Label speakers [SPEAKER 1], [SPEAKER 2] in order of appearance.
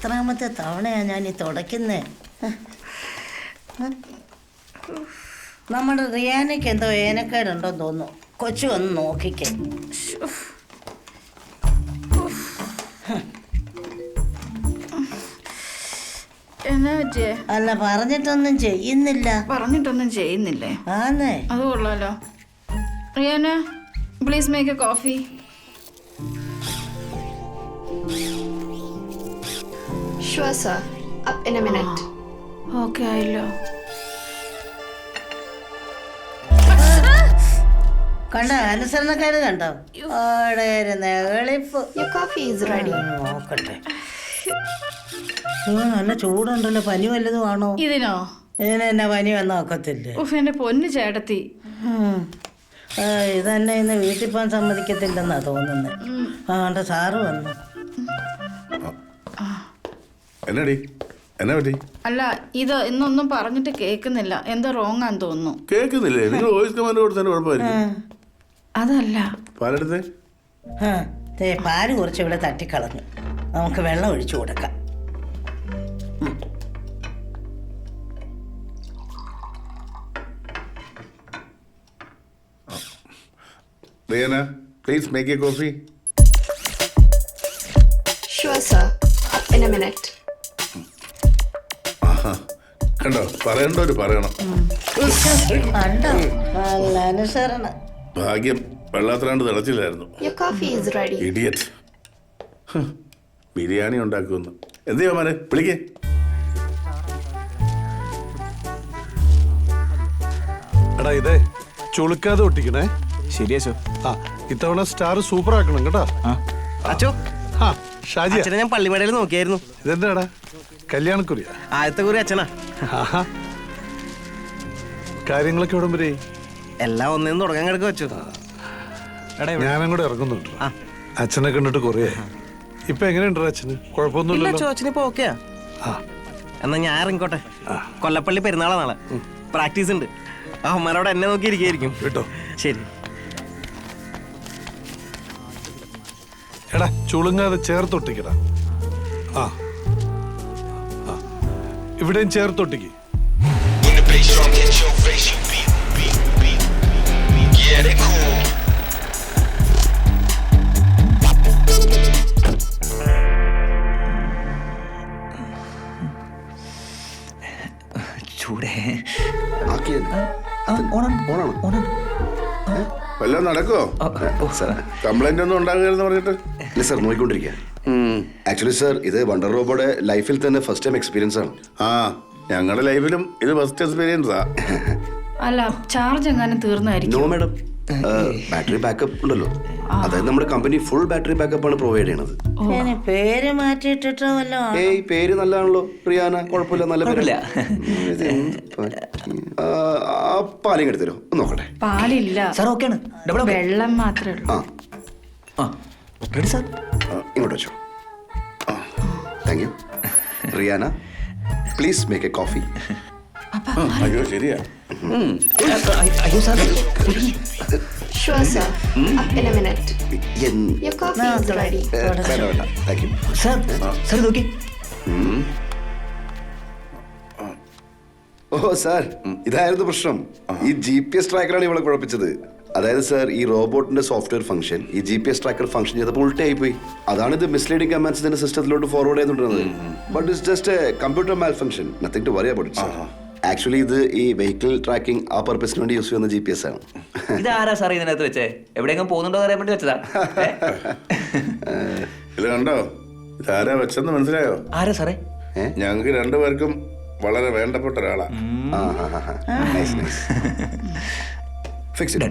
[SPEAKER 1] എത്രാമത്തെ തവണയാണ് ഞാൻ ഈ തുടയ്ക്കുന്നേ. നമ്മുടെ റിയാനയ്ക്ക് എന്തോ ഏനക്കേടുണ്ടോന്ന് തോന്നുന്നു. കൊച്ചു വന്ന് നോക്കിക്കേ.
[SPEAKER 2] എന്നാ പറ്റിയേ?
[SPEAKER 1] അല്ല, പറഞ്ഞിട്ടൊന്നും ചെയ്യുന്നില്ലേ? ആന്നേ.
[SPEAKER 2] അത് കൊള്ളാലോ. Riyana, please make A coffee.
[SPEAKER 3] Sure, sir. Up in a minute.
[SPEAKER 2] Okay ആയല്ലോ.
[SPEAKER 1] കണ്ടോ അനുസരണക്കേട് കണ്ടോ?
[SPEAKER 3] Your coffee is ready.
[SPEAKER 1] നോക്കട്ടെ. നല്ല ചൂടുണ്ടല്ലോ. പനി വല്ലതും ആണോ?
[SPEAKER 2] ഇതിനോ?
[SPEAKER 1] ഇതിനെന്നാ പനി വന്ന ഒക്കത്തില്ലേ?
[SPEAKER 2] എന്റെ പൊന്നു ചേട്ടത്തി,
[SPEAKER 1] ഇതന്നെ ഇന്ന് വീട്ടിൽ പോകാൻ സമ്മതിക്കത്തില്ലെന്നാ തോന്നുന്നത്. ആണ്ട് സാറ് വന്നു.
[SPEAKER 2] അല്ല, ഇത് ഇന്നൊന്നും പറഞ്ഞിട്ട് കേൾക്കുന്നില്ല. എന്തോ റോങ് ആന്ന് തോന്നുന്നു.
[SPEAKER 4] കേൾക്കുന്നില്ലേ? നിങ്ങൾ വോയിസ് കമാൻഡ് കൊടുത്തതിന് കുഴപ്പമായിരിക്കും.
[SPEAKER 2] അതല്ല,
[SPEAKER 4] പാലെടുത്ത്
[SPEAKER 1] പാല് കുറച്ച് ഇവിടെ തട്ടിക്കളഞ്ഞു. നമുക്ക് വെള്ളം ഒഴിച്ചു കൊടുക്കാം.
[SPEAKER 4] Riyana, please make A coffee.
[SPEAKER 3] Sure, sir. Up in a minute.
[SPEAKER 4] കണ്ടോ, പറയണ്ടോര് പറയണം.
[SPEAKER 1] കണ്ടോ, നല്ല അനുസരണം.
[SPEAKER 4] ഭാഗ്യം വെള്ളാത്രാണ്ട് തിളച്ചില്ലായിരുന്നു.
[SPEAKER 3] Your coffee is ready.
[SPEAKER 4] Idiot. Biryani ഉണ്ടാക്കുമെന്ന്. എന്ത് ചെയ്യാൻ മാനെ വിളിക്കേ.
[SPEAKER 5] എടാ, ഇതേ ചുളുക്കാതെ ഒട്ടിക്കണേ.
[SPEAKER 6] ശരിയാച്ചോ.
[SPEAKER 5] ആ, ഇത്തവണ സ്റ്റാർ സൂപ്പർ ആക്കണം കേട്ടോ.
[SPEAKER 6] അച്ചോ,
[SPEAKER 5] ഷാജി,
[SPEAKER 6] ഞാൻ പള്ളിമേടയിൽ നോക്കിയായിരുന്നു.
[SPEAKER 5] ഇതെന്താടാ, കല്യാണക്കുറിയ?
[SPEAKER 6] ആദ്യത്തെ കുറി അച്ഛനാ.
[SPEAKER 5] കാര്യങ്ങളൊക്കെ എവിടം വരെ?
[SPEAKER 6] എല്ലാം ഒന്നേന്ന് തുടങ്ങാൻ കിടക്കുക വെച്ചു.
[SPEAKER 5] ഞാനും കൂടെ ഇറങ്ങുന്നുണ്ട്. അച്ഛനെ കണ്ടിട്ട് കുറേ. ഇപ്പൊ എങ്ങനെയുണ്ടോ അച്ഛന്? കുഴപ്പമൊന്നുമില്ലല്ലോ.
[SPEAKER 6] അച്ഛനിപ്പോ ഓക്കെയാ. എന്നാ ഞാൻ ഇറങ്ങിക്കോട്ടെ. കൊല്ലപ്പള്ളി പെരുന്നാളാ നാളെ. പ്രാക്ടീസ് ഉണ്ട്. അമ്മമാരോട് എന്നെ നോക്കി ഇരിക്കുകയായിരിക്കും
[SPEAKER 5] കേട്ടോ.
[SPEAKER 6] ശരി.
[SPEAKER 5] എടാ, ചുളുങ്ങാതെ ചേർത്തൊട്ടിക്കടാ. ആ, ഇവിടെയും ചേർത്തൊട്ടിക്ക്.
[SPEAKER 6] ചൂടേ
[SPEAKER 4] വല്ലതും നടക്കോ? കംപ്ലൈന്റ് ഒന്നും ഉണ്ടാകുകയെന്ന് പറഞ്ഞിട്ട്
[SPEAKER 7] ഇല്ല സാർ, നോക്കിക്കൊണ്ടിരിക്കുക. ആക്ച്വലി സാർ, ഇത് വണ്ടർ റോബോയുടെ ലൈഫിൽ തന്നെ ഫസ്റ്റ് ടൈം എക്സ്പീരിയൻസ് ആണ്.
[SPEAKER 4] ഞങ്ങളുടെ ലൈഫിലും ഇത് ഫസ്റ്റ് എക്സ്പീരിയൻസാ.
[SPEAKER 2] അല്ല, ചാർജ് എങ്ങാനും തീർന്നായിരിക്കും.
[SPEAKER 7] നോ മാഡം, ബാറ്ററി ബാക്കപ്പ് ഉണ്ടല്ലോ. അതായത് നമ്മുടെ കമ്പനി ഫുൾ ബാറ്ററി ബാക്കപ്പ് ആണ് പ്രൊവൈഡ് ചെയ്യണത്.
[SPEAKER 1] പേര് മാറ്റിയിട്ടിട്ടോ വല്ലോ?
[SPEAKER 7] ഏയ്, പേര് നല്ലതാണല്ലോ റിയാന. കുഴപ്പമില്ല, നല്ല പേരല്ല. പാലിങ് എടുത്തരോ, ഒന്ന് നോക്കട്ടെ.
[SPEAKER 2] പാലില്ല
[SPEAKER 6] സാർ, ഓക്കെയാണ്.
[SPEAKER 2] വെള്ളം മാത്രമേ ഉള്ളൂ.
[SPEAKER 6] സാർ,
[SPEAKER 7] ഇങ്ങോട്ട് വെച്ചോ. Thank you. Riyana, please make A coffee.
[SPEAKER 4] അയ്യോ, ശരിയാ.
[SPEAKER 6] അയ്യോ sir.
[SPEAKER 3] Sure, sir. Up in a minute. Your coffee is ready.
[SPEAKER 7] Thank you.
[SPEAKER 6] Sir, sir നോക്കി.
[SPEAKER 7] ഓ സാർ, ഇതായിരുന്നു പ്രശ്നം. ഈ GPS ട്രാക്കറാണ് ഇവളെ കുഴപ്പിച്ചത്. അതായത് സാർ, ഈ റോബോട്ടിന്റെ സോഫ്റ്റ്വെയർ ഫംഗ്ഷൻ ഈ GPS ട്രാക്കർ ഫംഗ്ഷൻ ചെയ്തപ്പോൾ ഉൾട്ടായി പോയി. അതാണ് ഇത് മിസ്ലീഡിംഗ് കമാൻഡ്സ് ഇതിന്റെ സിസ്റ്റത്തിലോട്ട് ഫോർവേഡ് ചെയ്തുകൊണ്ടിരുന്നത്. But it's just a computer malfunction, nothing to worry about it sir. Actually ഇത് ഈ വെഹിക്കിൾ ട്രാക്കിംഗ് ആ പർപ്പസിന് വേണ്ടി യൂസ് ചെയ്യുന്ന GPS ആണ്.
[SPEAKER 6] ഇതാരാ സാർ ഇതിനകത്ത് വെച്ചേ? എവിടെയെങ്കിലും പോകുന്നുണ്ടോ അറിയാൻ വേണ്ടി വെച്ചതാ.
[SPEAKER 4] ഇത് കണ്ടോ, ഇതാരാ വെച്ചെന്ന് മനസ്സിലായോ?
[SPEAKER 6] ആരാ സാറേ?
[SPEAKER 4] ഞങ്ങൾക്ക് രണ്ടുപേർക്കും വളരെ വേണ്ടപ്പെട്ട ഒരാളാ.
[SPEAKER 7] Fix it.